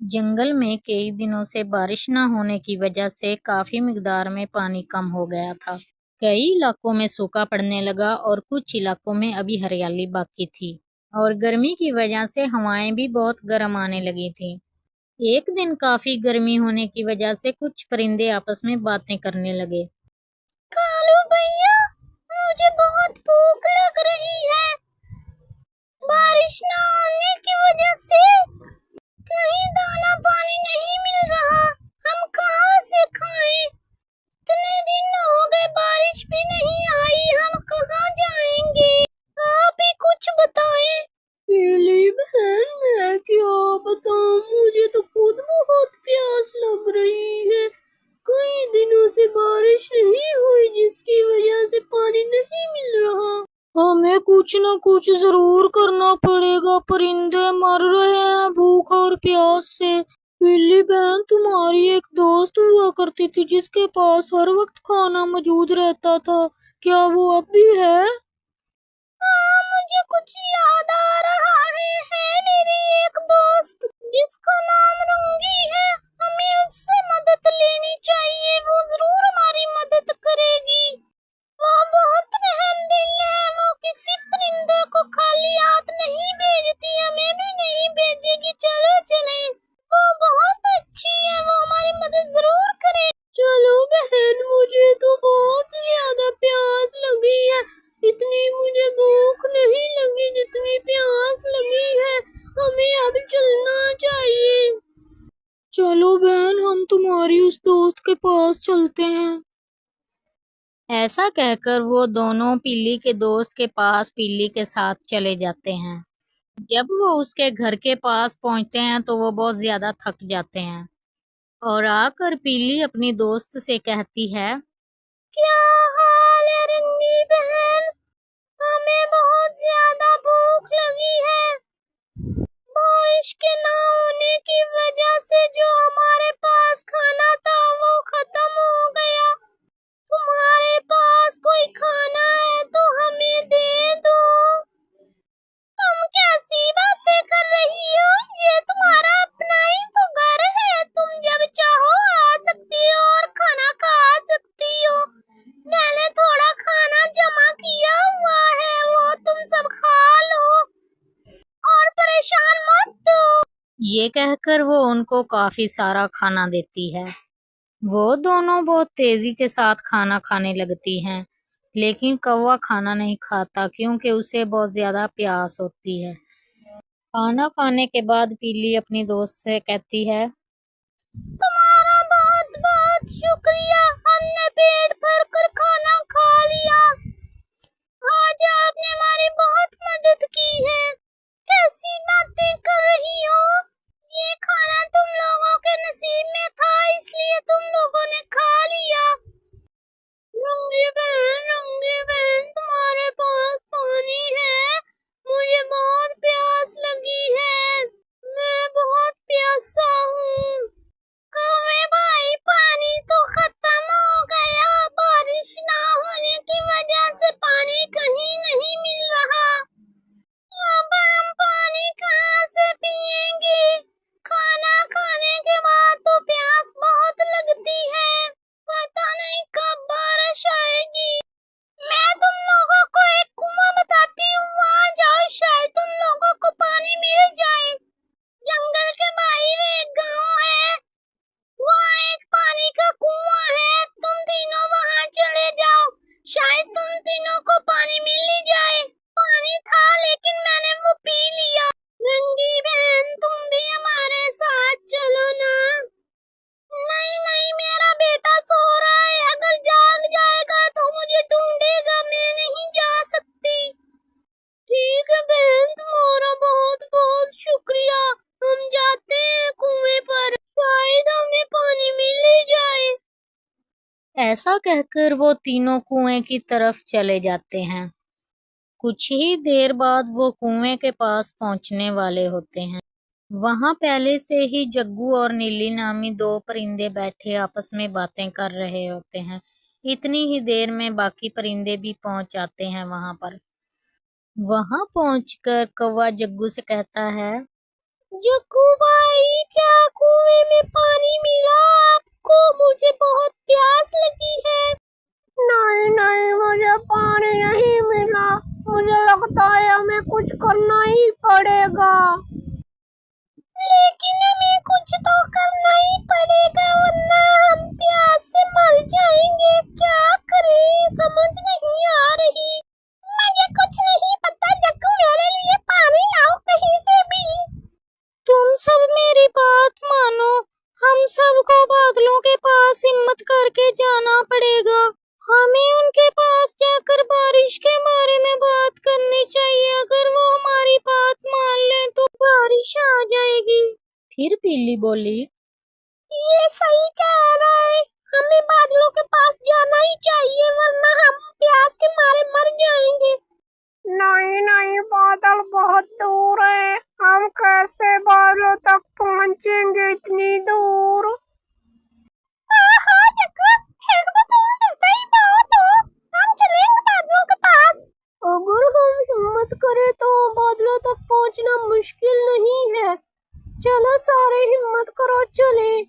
जंगल में कई दिनों से बारिश न होने की वजह से काफी मिकदार में पानी कम हो गया था। कई इलाकों में सूखा पड़ने लगा और कुछ इलाकों में अभी हरियाली बाकी थी। और गर्मी की वजह से हवाएं भी बहुत गर्म आने लगी थी। एक दिन काफी गर्मी होने की वजह से कुछ परिंदे आपस में बातें करने लगे। कालू भैया, मुझे बहुत भूख लग रही है। बारिश न होने की वजह से कहीं दाना पानी नहीं मिल रहा। हम कहाँ से खाएं? इतने दिन हो गए, बारिश भी नहीं आई। हम कहाँ जाएंगे? आप ही कुछ बताएं। पीली बहन, मैं क्या बताऊं, मुझे तो खुद बहुत प्यास लग रही है। कई दिनों से बारिश नहीं हुई जिसकी वजह से पानी नहीं मिल रहा। हमें कुछ न कुछ जरूर करना पड़ेगा, परिंदे मर रहे हैं भूख और प्यास से। बिल्ली बहन, तुम्हारी एक दोस्त हुआ करती थी जिसके पास हर वक्त खाना मौजूद रहता था, क्या वो अब भी है? हाँ, मुझे कुछ याद आ रहा है मेरी एक दोस्त जिसका नाम रुंगी है। हमें उससे मदद लेनी चाहिए, वो जरूर हमारी मदद करेगी। वो बहुत रहमदिल है, वो किसी परिंदे को खाली हाथ नहीं भेजती, हमें भी नहीं भेजेगी। चलो चले, वो बहुत अच्छी है, वो हमारी मदद जरूर करे। चलो बहन, मुझे तो बहुत ज्यादा प्यास लगी है। इतनी मुझे भूख नहीं लगी जितनी प्यास लगी है। हमें अब चलना चाहिए। चलो बहन, हम तुम्हारी उस दोस्त के पास चलते हैं। ऐसा कहकर वो दोनों पिल्ली के दोस्त के पास पिल्ली के साथ चले जाते हैं। जब वो उसके घर के पास पहुंचते हैं तो वो बहुत ज्यादा थक जाते हैं और आकर पिल्ली अपनी दोस्त से कहती है, क्या हाल है रंगी बहन? हमें बहुत ज्यादा भूख लगी है। बारिश के ना होने की वजह से जो हमारे पास खाना था वो खत्म हो गया। तुम्हारे पास कोई खाना है तो हमें दे दो। तुम कैसी बातें कर रही हो? ये तुम्हारा अपना ही तो घर है, तुम जब चाहो आ सकती हो और खाना खा सकती हो। मैंने थोड़ा खाना जमा किया हुआ है, वो तुम सब खा लो और परेशान मत हो। ये कहकर वो उनको काफी सारा खाना देती है। वो दोनों बहुत तेजी के साथ खाना खाने लगती हैं, लेकिन कौवा खाना नहीं खाता क्योंकि उसे बहुत ज्यादा प्यास होती है। खाना खाने के बाद पीली अपनी दोस्त से कहती है, तुम्हारा बहुत बहुत शुक्रिया, हमने पेट भर कर खाना खा लिया। आज आपने हमारी बहुत मदद की है। कैसी बातें कर रही हो? ये खाना तुम लोगों के नसीब में था, इसलिए तुम लोगों ने खा लिया। रंगी बहन, तुम्हारे पास पानी है? मुझे बहुत प्यास लगी है, मैं बहुत प्यासा हूँ। कौवे भाई, पानी तो खत्म हो गया। बारिश ना होने की वजह से पानी कहीं नहीं मिल रहा। अब हम पानी कहाँ से पिएंगे? खाना खाने के बाद तो प्यास बहुत लगती है, पता नहीं कब बारिश आएगी। मैं तुम लोगों को एक कुआं बताती हूँ, वहाँ जाओ, शायद तुम लोगों को पानी मिल जाए। जंगल के बाहर एक गांव है, वहाँ एक पानी का कुआं है। तुम तीनों वहाँ चले जाओ, शायद तुम तीनों को पानी मिल ही जाए। पानी था लेकिन मैंने वो पी लिया। रंगी बहन, तुम भी हमारे साथ चलो ना। नहीं नहीं, मेरा बेटा सो रहा है, अगर जाग जाएगा तो मुझे ढूंढेगा, मैं नहीं जा सकती। ठीक है बहन, तुम्हारा बहुत बहुत शुक्रिया। हम जाते हैं कुएं पर, शायद हमें पानी मिल ही जाए। ऐसा कहकर वो तीनों कुएं की तरफ चले जाते हैं। कुछ ही देर बाद वो कुएं के पास पहुंचने वाले होते हैं। वहां पहले से ही जग्गू और नीली नामी दो परिंदे बैठे आपस में बातें कर रहे होते हैं। इतनी ही देर में बाकी परिंदे भी पहुंच जाते हैं वहां पर। वहां पहुंचकर कौवा जग्गू से कहता है, जग्गू भाई, क्या कुएं में पानी मिला आपको? मुझे बहुत प्यास लगी है। नहीं नहीं, मुझे पानी नहीं मिला। मुझे लगता है हमें कुछ करना ही पड़ेगा। लेकिन हमें कुछ तो करना ही पड़ेगा, वरना हम प्यास से मर जाएंगे। क्या करें, समझ नहीं आ रही। मुझे कुछ नहीं पता जग्गू, मेरे लिए पानी लाओ कहीं से भी। तुम सब मेरी बात मानो, हम सबको बादलों के पास हिम्मत करके जाना पड़ेगा। हमें उनके पास जाकर बारिश के बारे में बात करनी चाहिए। अगर वो हमारी बात मान लें तो बारिश आ जाएगी। फिर पीली बोली, ये सही कह रहा है, हमें बादलों के पास जाना ही चाहिए, वरना हम प्यास के मारे मर जाएंगे। नहीं नहीं, बादल बहुत दूर है, हम कैसे बादलों तक पहुंचेंगे इतनी दूर? अगर हम हिम्मत करें तो बादलों तक पहुंचना मुश्किल नहीं है। चलो सारे हिम्मत करो, चले।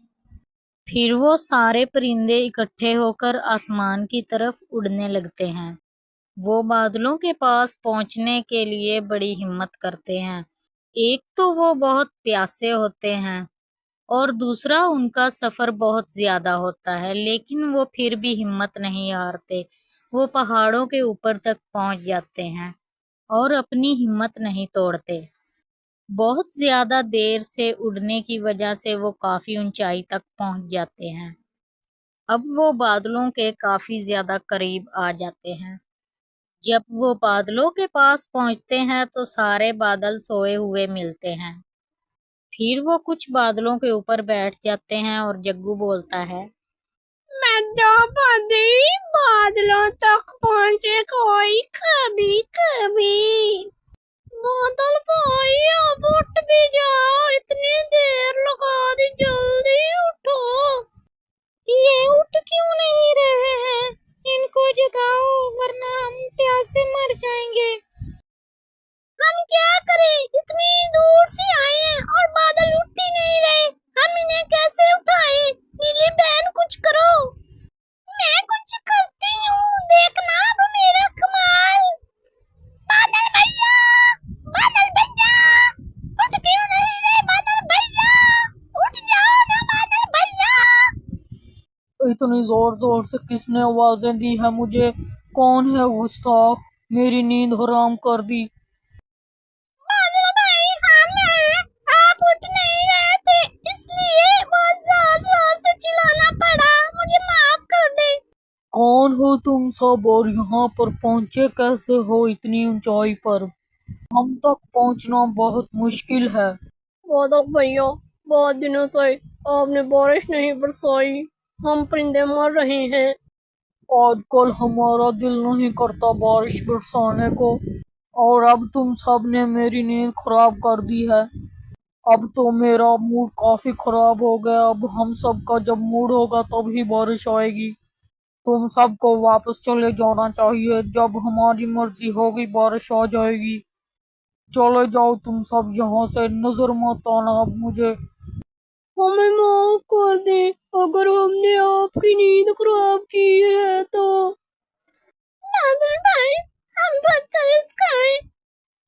फिर वो सारे परिंदे इकट्ठे होकर आसमान की तरफ उड़ने लगते हैं। वो बादलों के पास पहुंचने के लिए बड़ी हिम्मत करते हैं। एक तो वो बहुत प्यासे होते हैं और दूसरा उनका सफर बहुत ज्यादा होता है, लेकिन वो फिर भी हिम्मत नहीं हारते। वो पहाड़ों के ऊपर तक पहुंच जाते हैं और अपनी हिम्मत नहीं तोड़ते। बहुत ज्यादा देर से उड़ने की वजह से वो काफी ऊंचाई तक पहुंच जाते हैं। अब वो बादलों के काफी ज्यादा करीब आ जाते हैं। जब वो बादलों के पास पहुंचते हैं तो सारे बादल सोए हुए मिलते हैं। फिर वो कुछ बादलों के ऊपर बैठ जाते हैं और जग्गू बोलता है, मैं तो बड़ी बादलों तक पहुंचे कोई कभी कभी। बादल भाई, अब उठ भी जाओ, इतनी देर लगा दी, जल्दी उठो। ये उठ क्यों नहीं रहे हैं? इनको जगाओ, वरना हम प्यास से मर जाएंगे। हम क्या करें, इतनी दूर से आए हैं और बादल उठ ही नहीं रहे। हम इन्हें कैसे उठाएं? नीली बहन, कुछ करो। मैं कुछ करती हूँ, देखना अब मेरा कमाल। बादल भैया, बादल भैया, उठ क्यों नहीं रहे? बादल भैया, उठ जाओ ना बादल भैया। इतनी जोर जोर से किसने आवाजें दी है मुझे? कौन है गुस्ताख? मेरी नींद हराम कर दी। बादल भाई, हम हैं। आप उठ नहीं रहे थे, इसलिए बहुत जोर जोर से चिल्लाना पड़ा। मुझे माफ कर दे। कौन हो तुम सब और यहाँ पर पहुँचे कैसे हो इतनी ऊंचाई पर? हम तक पहुँचना बहुत मुश्किल है। बादल भैया, बहुत दिनों से आपने बारिश नहीं बरसाई, हम परिंदे मर रहे हैं। आजकल हमारा दिल नहीं करता बारिश बरसाने को, और अब तुम सब ने मेरी नींद खराब कर दी है। अब तो मेरा मूड काफी खराब हो गया। अब हम सब का जब मूड होगा तभी बारिश आएगी। तुम सबको वापस चले जाना चाहिए। जब हमारी मर्जी होगी बारिश आ जाएगी। चले जाओ तुम सब यहाँ से, नजर मत आना अब मुझे। हमें माफ कर दे अगर हमने आपकी नींद खराब की है तो। बादल भाई, हम बहुत तरस खाएं।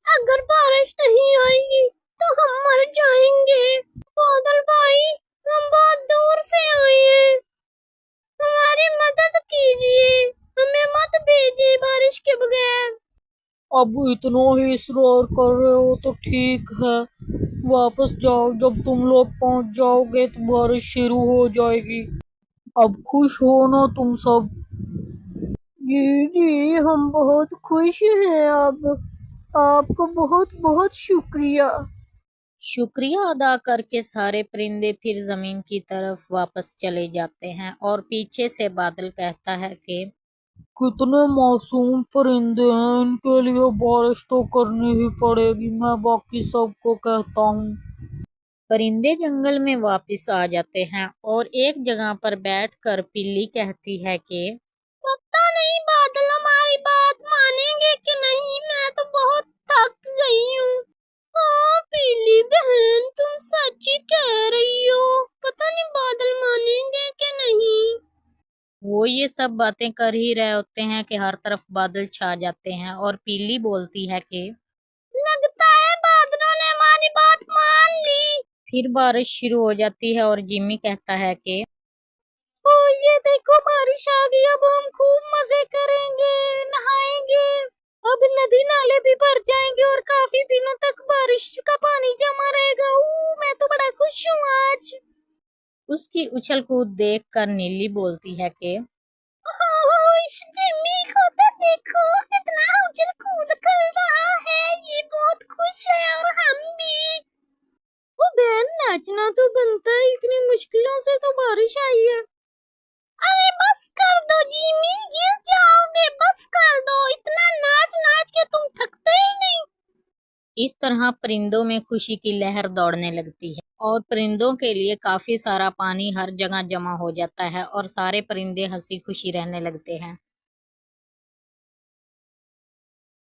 अगर बारिश नहीं आएगी तो हम मर जाएंगे। बादल भाई, हम बहुत दूर से आए हैं, हमारी मदद कीजिए। हमें मत भेजिए बारिश के बगैर। अब इतना ही इसरार कर रहे हो तो ठीक है, वापस जाओ। जब तुम लोग पहुंच जाओगे तो बारिश शुरू हो जाएगी। अब खुश हो ना तुम सब? जी जी, हम बहुत खुश हैं। अब आपको बहुत बहुत शुक्रिया। शुक्रिया अदा करके सारे परिंदे फिर जमीन की तरफ वापस चले जाते हैं और पीछे से बादल कहता है कि कितने मासूम परिंदे हैं, इनके लिए बारिश तो करनी ही पड़ेगी। मैं बाकी सबको कहता हूँ। परिंदे जंगल में वापस आ जाते हैं और एक जगह पर बैठकर पिल्ली कहती है कि पता नहीं बादल हमारी बात मानेंगे कि नहीं, मैं तो बहुत थक गई हूँ। हाँ पीली बहन, तुम वो ये सब बातें कर ही रहे होते हैं कि हर तरफ बादल छा जाते हैं और पीली बोलती है कि लगता है बादलों ने हमारी बात मान ली। फिर बारिश शुरू हो जाती है और जिम्मी कहता है कि ओ ये देखो बारिश आ गई, अब हम खूब मजे करेंगे, नहाएंगे। अब नदी नाले भी भर जाएंगे और काफी दिनों तक बारिश का पानी जमा रहेगा। मैं तो बड़ा खुश हूँ आज। उसकी उछल कूद देख कर नीली बोलती है कि इस जिम्मी को तो देखो कितना उछल कूद कर रहा है, ये बहुत खुश है और हम भी। वो बहन नाचना तो बनता है, इतनी मुश्किलों से तो बारिश आई है। अरे बस कर दो जिम्मी, गिर जाओगे, बस कर दो, इतना नाच नाच के तुम थकते ही नहीं। इस तरह परिंदों में खुशी की लहर दौड़ने लगती है और परिंदों के लिए काफी सारा पानी हर जगह जमा हो जाता है और सारे परिंदे हंसी खुशी रहने लगते हैं।